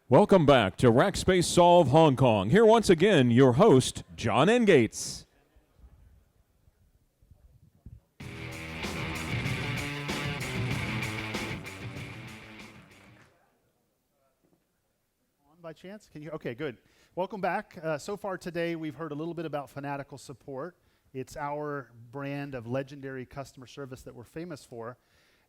Welcome back to Rackspace Solve Hong Kong. Here once again, your host, John Engates. By chance? Can you? Okay, good. Welcome back. So far today, we've heard a little bit about Fanatical Support. It's our brand of legendary customer service that we're famous for.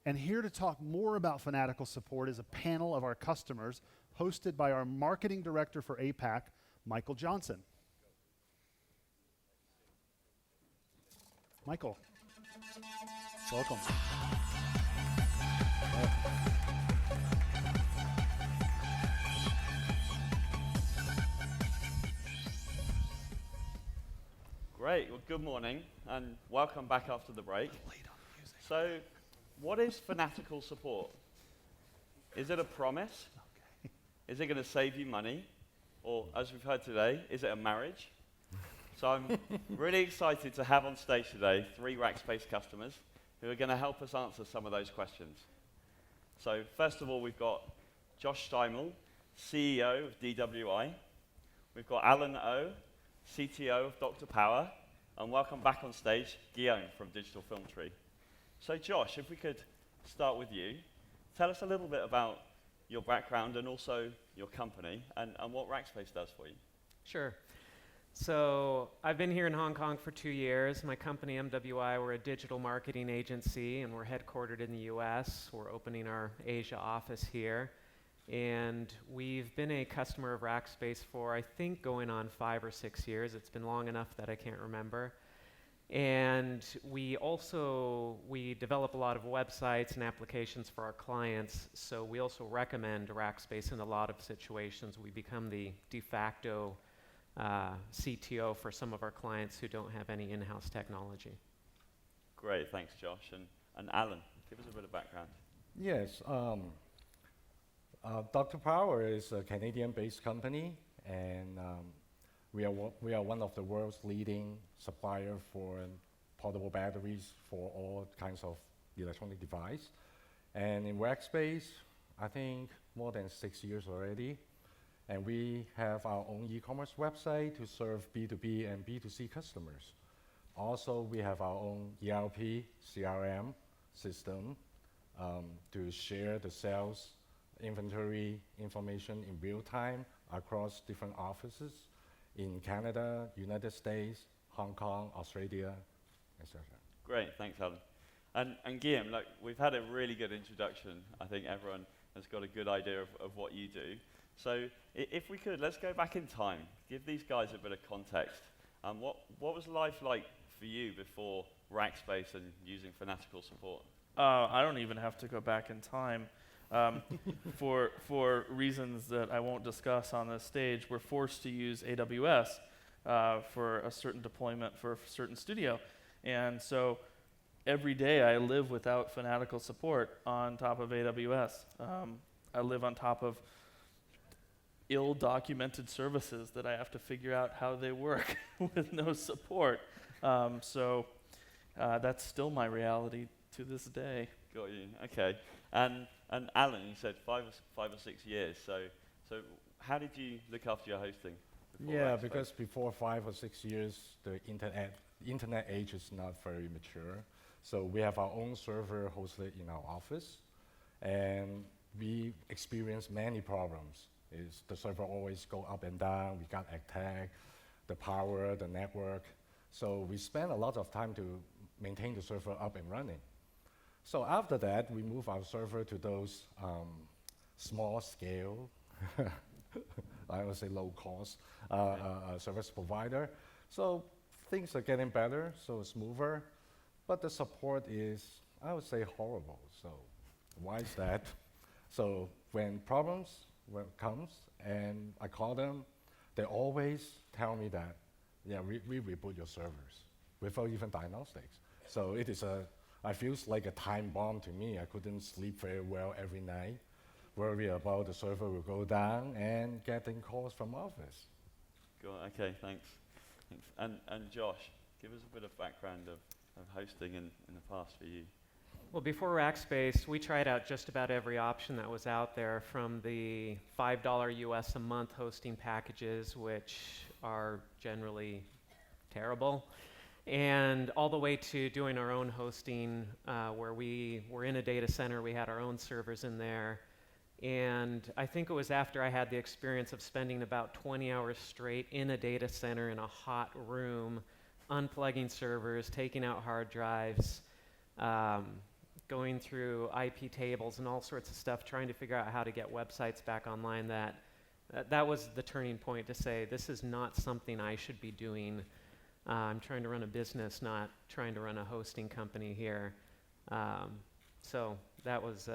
And here to talk more about Fanatical Support is a panel of our customers hosted by our marketing director for APAC, Michael Johnson. Michael, welcome. Great. Well, good morning, and welcome back after the break. So, what is Fanatical Support? Is it a promise? Okay. Is it going to save you money? Or, as we've heard today, is it a marriage? So I'm really excited to have on stage today 3 Rackspace customers who are going to help us answer some of those questions. So, first of all, we've got Josh Steimel, CEO of DWI. We've got Alan O, CTO of Dr. Power, and welcome back on stage, Guillaume from Digital Film Tree. So Josh, if we could start with you, tell us a little bit about your background and also your company and what Rackspace does for you. Sure. So I've been here in Hong Kong for 2 years. My company, MWI, we're a digital marketing agency, and we're headquartered in the US. We're opening our Asia office here. And we've been a customer of Rackspace for, I think, going on 5 or 6 years. It's been long enough that I can't remember. And we develop a lot of websites and applications for our clients, so we also recommend Rackspace in a lot of situations. We become the de facto CTO for some of our clients who don't have any in-house technology. Great, thanks Josh. And Alan, give us a bit of background. Yes. Dr. Power is a Canadian-based company, and we are one of the world's leading supplier for portable batteries for all kinds of electronic device. And in Rackspace, I think more than 6 years already. And we have our own e-commerce website to serve B2B and B2C customers. Also, we have our own ERP, CRM system to share the sales inventory information in real time across different offices in Canada, United States, Hong Kong, Australia, etc. Great, thanks Alan. And Guillaume, like, we've had a really good introduction. I think everyone has got a good idea of what you do. So if we could, let's go back in time. Give these guys a bit of context. What was life like for you before Rackspace and using Fanatical Support? I don't even have to go back in time. For reasons that I won't discuss on this stage, we're forced to use AWS for a certain deployment for a certain studio. And so every day I live without Fanatical Support on top of AWS. I live on top of ill-documented services that I have to figure out how they work with no support. So that's still my reality to this day. Got you, okay. And Alan, you said 5 or 6 years. So how did you look after your hosting? Yeah, Rackspace? because before 5 or 6 years, the internet age is not very mature. So we have our own server hosted in our office, and we experience many problems. The server always go up and down. We got attacked, the power, the network. So we spend a lot of time to maintain the server up and running. So after that, we move our server to those small scale, I would say low cost service provider. So things are getting better, so smoother, but the support is, I would say, horrible. So why is that? So when problems comes and I call them, they always tell me that, yeah, we reboot your servers without even diagnostics. So it feels like a time bomb to me. I couldn't sleep very well every night, worry about the server will go down and getting calls from office. Okay, thanks. And Josh, give us a bit of background of hosting in the past for you. Well, before Rackspace, we tried out just about every option that was out there, from the $5 US a month hosting packages, which are generally terrible, and all the way to doing our own hosting, where we were in a data center, we had our own servers in there. And I think it was after I had the experience of spending about 20 hours straight in a data center in a hot room, unplugging servers, taking out hard drives, going through IP tables and all sorts of stuff, trying to figure out how to get websites back online, that was the turning point to say, this is not something I should be doing. I'm trying to run a business, not trying to run a hosting company here. So that was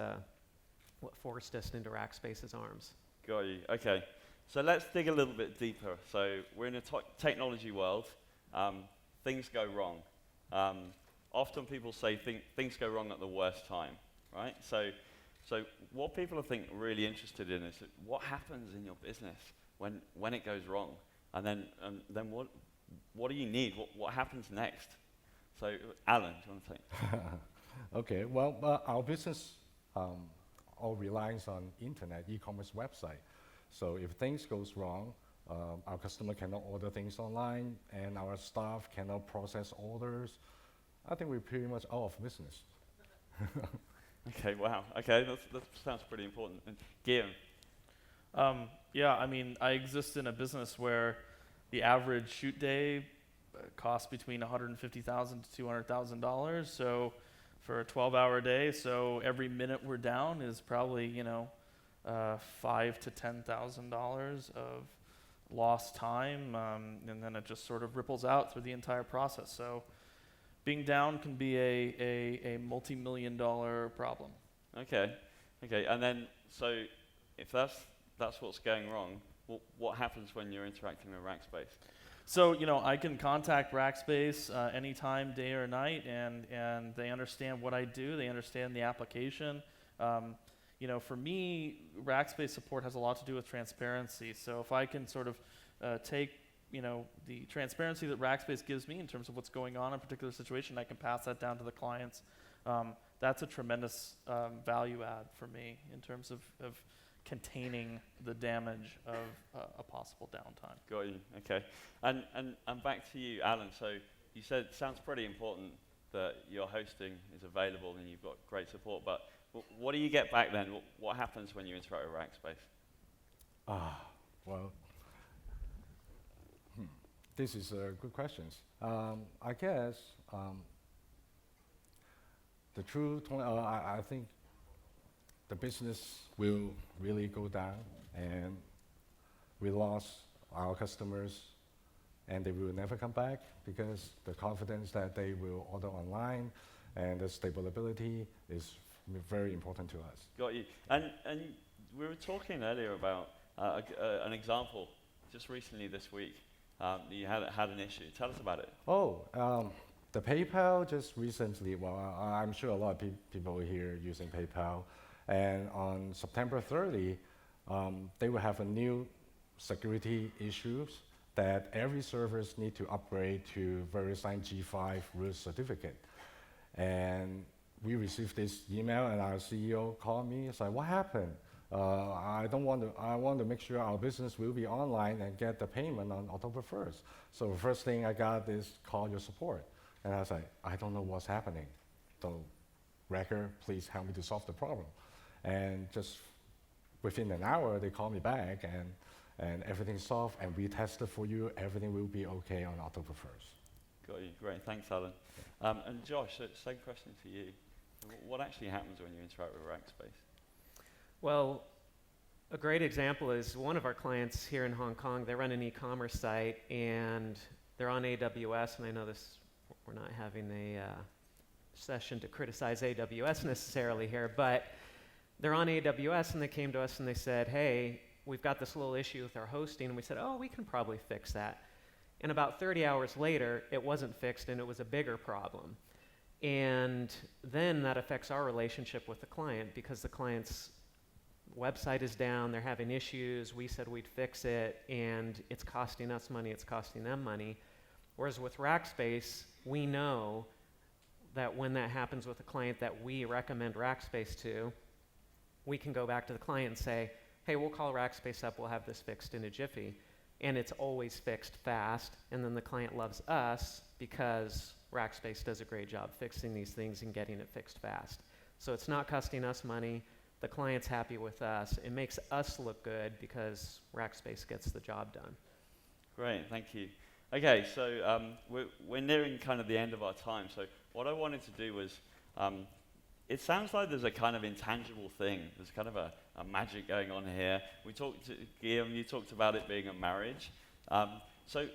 what forced us into Rackspace's arms. Got you. Okay. So let's dig a little bit deeper. So we're in a technology world. Things go wrong. Often people say things go wrong at the worst time, right? So what people are really interested in is what happens in your business when it goes wrong, and then what do you need? What happens next? So Alan, do you want to take? Okay. Well, our business all relies on internet, e-commerce website. So if things goes wrong, our customer cannot order things online, and our staff cannot process orders. I think we're pretty much out of business. Okay, wow. Okay, that sounds pretty important. And Guillaume? Yeah, I mean, I exist in a business where the average shoot day costs between $150,000 to $200,000. So for a 12-hour day, so every minute we're down is probably, $5,000 to $10,000 of lost time, and then it just sort of ripples out through the entire process. So being down can be a multi-million-dollar problem. Okay, and then so if that's what's going wrong, what happens when you're interacting with Rackspace? So, I can contact Rackspace anytime, day or night, and they understand what I do. They understand the application. For me, Rackspace support has a lot to do with transparency. So if I can sort of take, the transparency that Rackspace gives me in terms of what's going on in a particular situation, I can pass that down to the clients. That's a tremendous value add for me in terms of containing the damage of a possible downtime. Got you. Okay. And back to you, Alan. So you said it sounds pretty important that your hosting is available and you've got great support, but what do you get back then? What happens when you interact with Rackspace? Well, this is a good question. I guess the truth, I think the business will really go down, and we lost our customers, and they will never come back because the confidence that they will order online and the stability is very important to us. Got you. And we were talking earlier about an example just recently this week. You had an issue. Tell us about it. The PayPal just recently, well, I'm sure a lot of people here using PayPal, and on September 30, they will have a new security issues that every servers need to upgrade to VeriSign G5 root certificate. And we received this email, and our CEO called me. It's like, what happened? I want to make sure our business will be online and get the payment on October 1st. So the first thing I got is call your support. And I was like, I don't know what's happening. So, Racker, please help me to solve the problem. And just within an hour, they called me back, and everything's solved, and we tested for you. Everything will be okay on October 1st. Got you. Great. Thanks, Alan. And Josh, same question to you. What actually happens when you interact with Rackspace? Well, a great example is one of our clients here in Hong Kong. They run an e-commerce site, and they're on AWS, and I know we're not having a session to criticize AWS necessarily here, but they're on AWS, and they came to us and they said, hey, we've got this little issue with our hosting, and we said, oh, we can probably fix that. And about 30 hours later, it wasn't fixed, and it was a bigger problem. And then that affects our relationship with the client, because the client's website is down, they're having issues, we said we'd fix it, and it's costing us money, it's costing them money. Whereas with Rackspace, we know that when that happens with a client that we recommend Rackspace to, we can go back to the client and say, hey, we'll call Rackspace up, we'll have this fixed in a jiffy. And it's always fixed fast, and then the client loves us because Rackspace does a great job fixing these things and getting it fixed fast. So it's not costing us money, the client's happy with us, it makes us look good because Rackspace gets the job done. Great, thank you. Okay, so we're nearing kind of the end of our time, so what I wanted to do was, it sounds like there's a kind of intangible thing. There's kind of a magic going on here. We talked to Guillaume, you talked about it being a marriage. So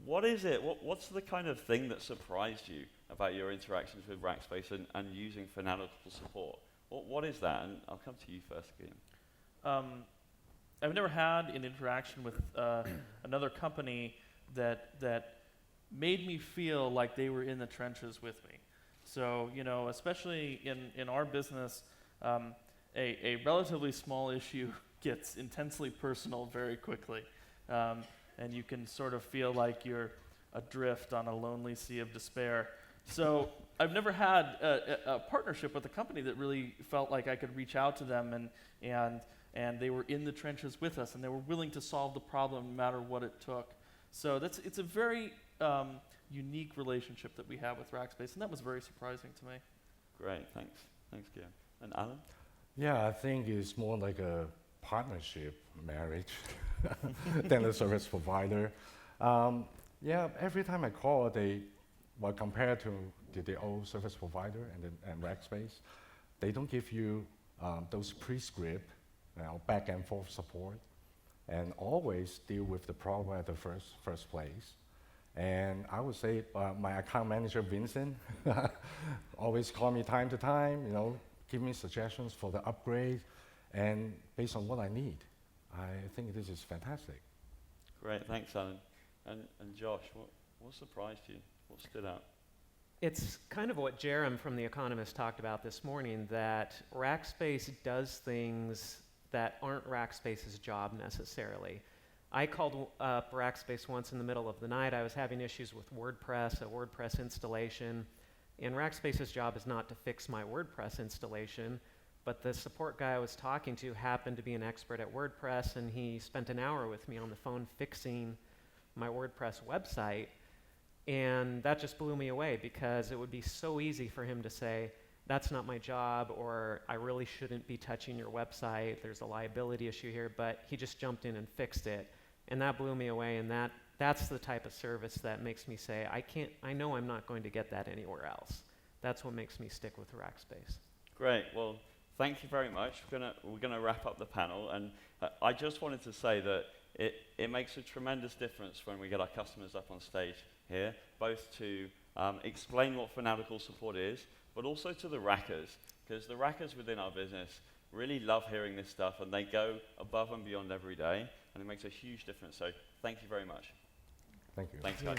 what is it? What's the kind of thing that surprised you about your interactions with Rackspace and using Fanatical support? What is that? And I'll come to you first, Guillaume. I've never had an interaction with another company that made me feel like they were in the trenches with me. So, you know, especially in our business, a relatively small issue gets intensely personal very quickly. And you can sort of feel like you're adrift on a lonely sea of despair. So I've never had a partnership with a company that really felt like I could reach out to them and they were in the trenches with us and they were willing to solve the problem no matter what it took. So it's a very unique relationship that we have with Rackspace, and that was very surprising to me. Great, thanks. Thanks, Guillaume. And Alan? Yeah, I think it's more like a partnership marriage than a service provider. Yeah, every time I call, compared to the old service provider and Rackspace, they don't give you those prescript, back and forth support, and always deal with the problem at the first place. And I would say my account manager, Vincent, always call me time to time, give me suggestions for the upgrade, and based on what I need. I think this is fantastic. Great, thanks, Alan. And Josh, what surprised you? What stood out? It's kind of what Jerem from The Economist talked about this morning, that Rackspace does things that aren't Rackspace's job necessarily. I called up Rackspace once in the middle of the night. I was having issues with WordPress, a WordPress installation, and Rackspace's job is not to fix my WordPress installation, but the support guy I was talking to happened to be an expert at WordPress, and he spent an hour with me on the phone fixing my WordPress website, and that just blew me away because it would be so easy for him to say, that's not my job, or I really shouldn't be touching your website, there's a liability issue here, but he just jumped in and fixed it. And that blew me away, and that's the type of service that makes me say, I know I'm not going to get that anywhere else. That's what makes me stick with Rackspace. Great, well, thank you very much. We're gonna wrap up the panel, and I just wanted to say that it makes a tremendous difference when we get our customers up on stage here, both to explain what Fanatical support is, but also to the rackers, because the rackers within our business really love hearing this stuff, and they go above and beyond every day, and it makes a huge difference. So thank you very much. Thank you. Thanks, guys.